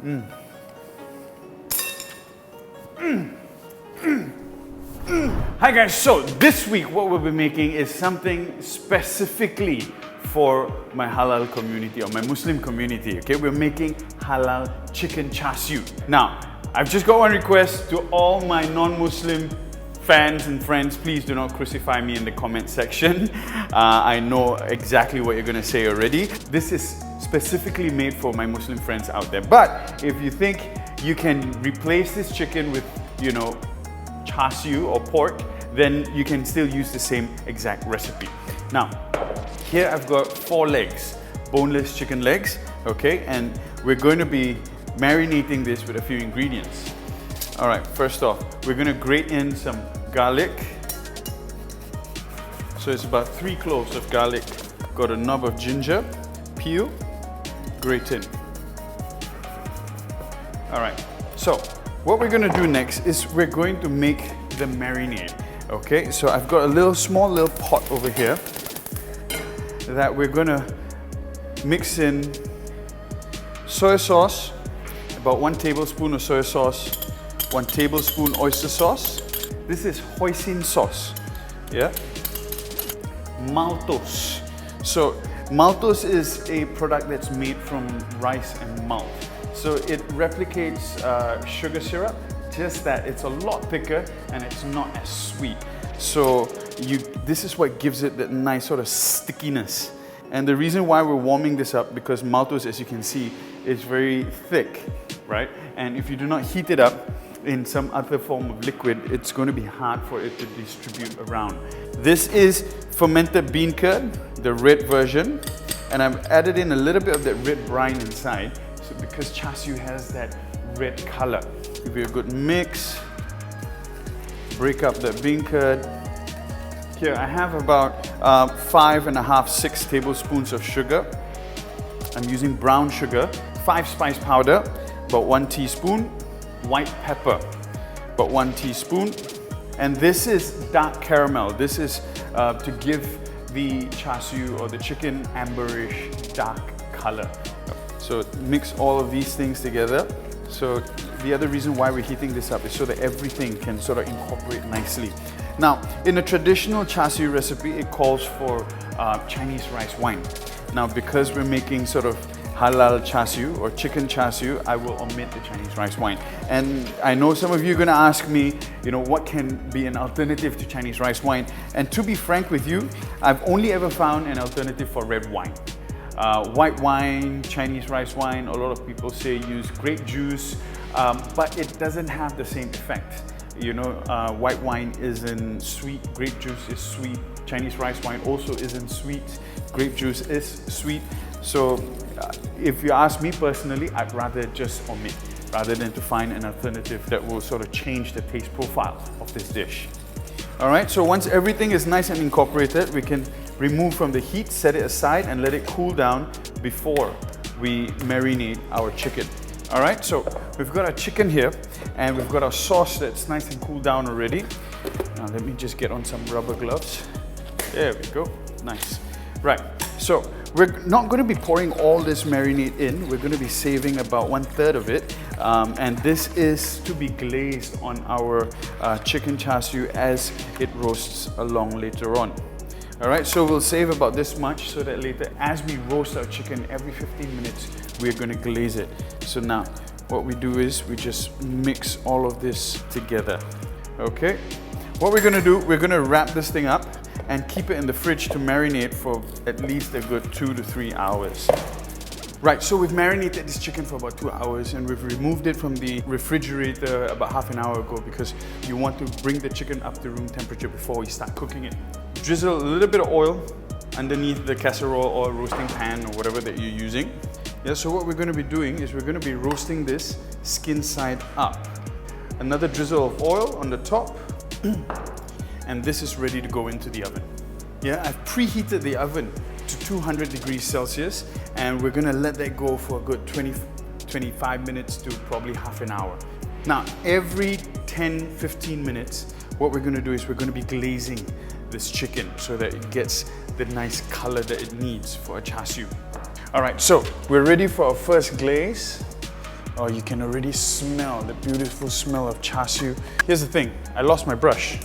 Hi guys, so this week what we'll be making is something specifically for my halal community or my Muslim community, okay? We're making halal chicken char siew. Now, I've just got one request to all my non-Muslim fans and friends, please do not crucify me in the comment section. I know exactly what you're gonna say already. This is specifically made for my Muslim friends out there. But if you think you can replace this chicken with, you know, char siew or pork, then you can still use the same exact recipe. Now, here I've got 4 legs, boneless chicken legs, okay? And we're going to be marinating this with a few ingredients. All right, first off, we're gonna grate in some garlic. So it's about 3 cloves of garlic. Got a knob of ginger, peel, grate in. All right, so what we're gonna do next is we're going to make the marinade, okay? So I've got a small little pot over here that we're gonna mix in soy sauce, about 1 tablespoon of soy sauce, 1 tablespoon oyster sauce. This is hoisin sauce, yeah? Maltose. So maltose is a product that's made from rice and malt. So it replicates sugar syrup, just that it's a lot thicker and it's not as sweet. So this is what gives it that nice sort of stickiness. And the reason why we're warming this up, because maltose, as you can see, is very thick, right? And if you do not heat it up in some other form of liquid, it's going to be hard for it to distribute around. This is fermented bean curd, the red version, and I've added in a little bit of that red brine inside, so because char siew has that red color. Give it a good mix, break up the bean curd. Here I have about 5.5, 6 tablespoons of sugar. I'm using brown sugar, 5 spice powder, about 1 teaspoon, white pepper, about 1 teaspoon, and this is dark caramel. This is to give the char siew or the chicken amberish dark color. So mix all of these things together. So the other reason why we're heating this up is so that everything can sort of incorporate nicely. Now, in a traditional char siew recipe, it calls for Chinese rice wine. Now, because we're making sort of halal char siew or chicken char siew, I will omit the Chinese rice wine. And I know some of you are going to ask me, you know, what can be an alternative to Chinese rice wine? And to be frank with you, I've only ever found an alternative for red wine. White wine, Chinese rice wine, a lot of people say use grape juice, but it doesn't have the same effect. You know, white wine isn't sweet, grape juice is sweet, Chinese rice wine also isn't sweet, grape juice is sweet. So if you ask me personally, I'd rather just omit, rather than to find an alternative that will sort of change the taste profile of this dish. All right, so once everything is nice and incorporated, we can remove from the heat, set it aside, and let it cool down before we marinate our chicken. All right, so we've got our chicken here, and we've got our sauce that's nice and cooled down already. Now let me just get on some rubber gloves. There we go, nice. Right, so we're not going to be pouring all this marinade in. We're going to be saving about 1/3 of it, and this is to be glazed on our chicken char siew as it roasts along later on. All right, so we'll save about this much so that later, as we roast our chicken, every 15 minutes, we're going to glaze it. So now, what we do is we just mix all of this together. Okay, what we're going to do, we're going to wrap this thing up and keep it in the fridge to marinate for at least a good 2 to 3 hours. Right, so we've marinated this chicken for about 2 hours, and we've removed it from the refrigerator about half an hour ago because you want to bring the chicken up to room temperature before you start cooking it. Drizzle a little bit of oil underneath the casserole or roasting pan or whatever that you're using. Yeah, so what we're going to be doing is we're going to be roasting this skin side up. Another drizzle of oil on the top, and this is ready to go into the oven. Yeah, I've preheated the oven to 200 degrees Celsius, and we're going to let that go for a good 25 minutes to probably half an hour. Now, every 10-15 minutes, what we're going to do is we're going to be glazing this chicken so that it gets the nice color that it needs for a char siew. All right, so we're ready for our first glaze. Oh, you can already smell the beautiful smell of char siu. Here's the thing, I lost my brush,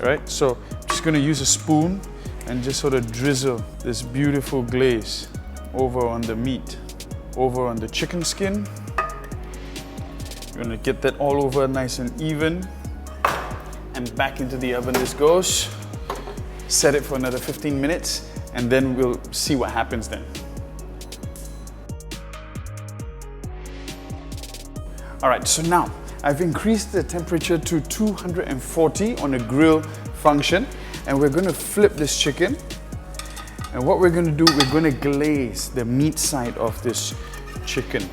right? So I'm just gonna use a spoon and just sort of drizzle this beautiful glaze over on the meat, over on the chicken skin. You're gonna get that all over nice and even. And back into the oven this goes. Set it for another 15 minutes and then we'll see what happens then. All right, so now I've increased the temperature to 240 on the grill function, and we're gonna flip this chicken. And what we're gonna do, we're gonna glaze the meat side of this chicken.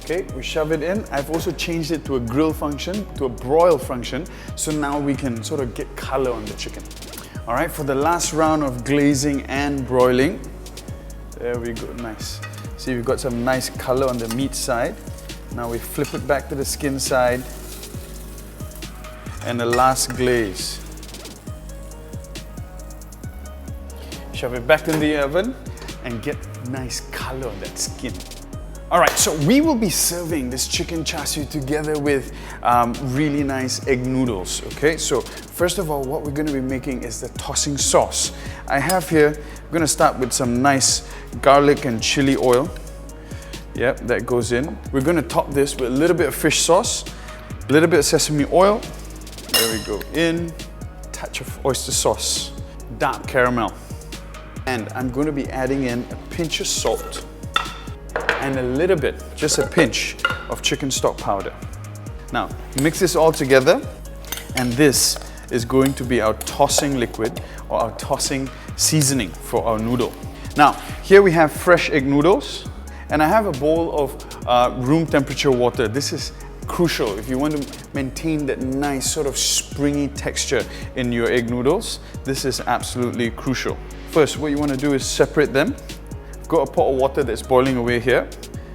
Okay, we shove it in. I've also changed it to a grill function, to a broil function, so now we can sort of get color on the chicken. All right, for the last round of glazing and broiling, there we go, nice. See, we've got some nice color on the meat side. Now we flip it back to the skin side. And the last glaze. Shove it back in the oven and get nice color on that skin. All right, so we will be serving this chicken char siu together with really nice egg noodles, okay? So first of all, what we're gonna be making is the tossing sauce. I have here, I'm gonna start with some nice garlic and chili oil. Yep, that goes in. We're gonna top this with a little bit of fish sauce, a little bit of sesame oil. There we go, in. Touch of oyster sauce, dark caramel. And I'm gonna be adding in a pinch of salt and a little bit, just a pinch of chicken stock powder. Now, mix this all together, and this is going to be our tossing liquid or our tossing seasoning for our noodle. Now, here we have fresh egg noodles, and I have a bowl of room temperature water. This is crucial if you want to maintain that nice sort of springy texture in your egg noodles. This is absolutely crucial. First, what you want to do is separate them. Got a pot of water that's boiling away here.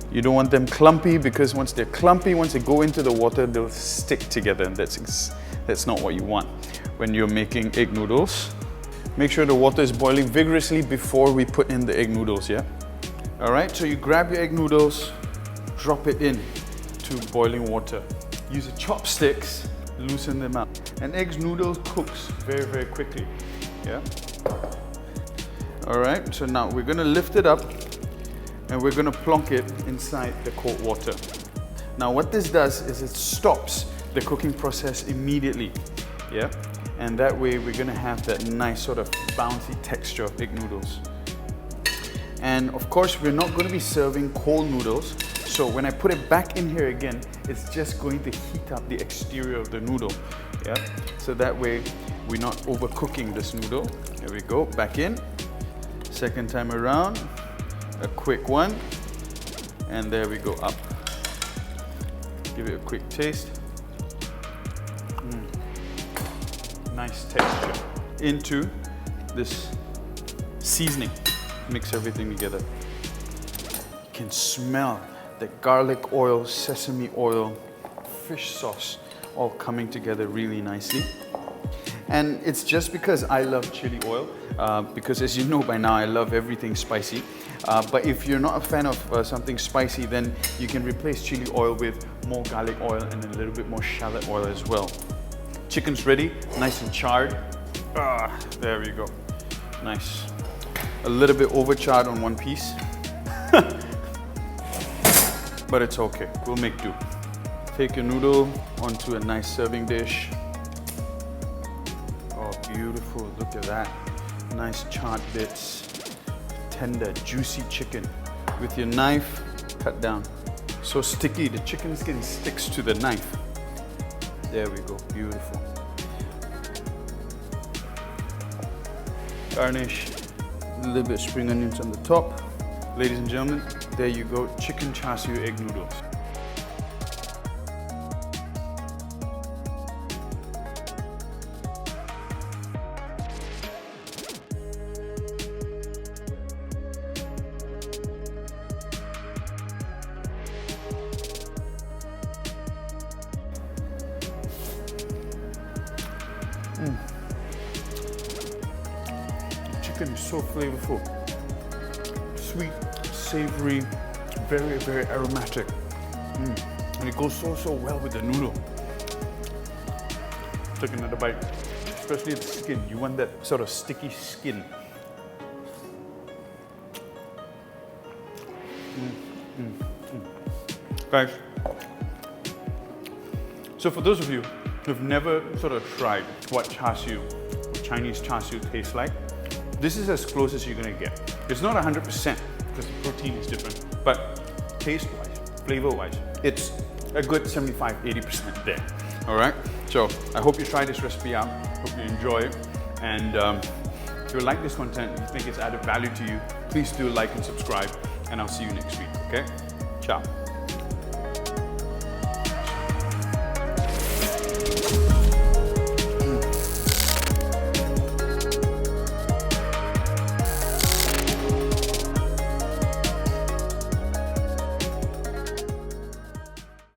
You don't want them clumpy, because once they're clumpy, once they go into the water, they'll stick together, and that's not what you want when you're making egg noodles. Make sure the water is boiling vigorously before we put in the egg noodles, yeah? All right, so you grab your egg noodles, drop it in to boiling water. Use the chopsticks, loosen them up. And egg noodles cooks very, very quickly, yeah? All right, so now we're gonna lift it up and we're gonna plonk it inside the cold water. Now what this does is it stops the cooking process immediately, yeah? And that way we're gonna have that nice sort of bouncy texture of egg noodles. And of course, we're not gonna be serving cold noodles, so when I put it back in here again, it's just going to heat up the exterior of the noodle, yeah? So that way we're not overcooking this noodle. There we go, back in. Second time around, a quick one, and there we go, up. Give it a quick taste. Nice texture. Into this seasoning. Mix everything together. You can smell the garlic oil, sesame oil, fish sauce all coming together really nicely. And it's just because I love chili oil, because as you know by now, I love everything spicy. But if you're not a fan of something spicy, then you can replace chili oil with more garlic oil and a little bit more shallot oil as well. Chicken's ready, nice and charred. There we go, nice. A little bit overcharred on one piece, but it's okay, we'll make do. Take your noodle onto a nice serving dish. Oh, beautiful, look at that. Nice charred bits, tender, juicy chicken. With your knife, cut down. So sticky, the chicken skin sticks to the knife. There we go, beautiful. Garnish, a little bit of spring onions on the top. Ladies and gentlemen, there you go, chicken char siu egg noodles. Chicken is so flavorful, sweet, savory, very, very aromatic. And it goes so well with the noodle. Take another bite, especially the skin. You want that sort of sticky skin. Guys, so for those of you who've never sort of tried what Char Siew, Chinese Char Siew tastes like, this is as close as you're gonna get. It's not 100% because the protein is different, but taste-wise, flavor-wise, it's a good 75-80% there. All right, so I hope you try this recipe out. Hope you enjoy it, and if you like this content, you think it's added value to you, please do like and subscribe, and I'll see you next week. Okay, ciao.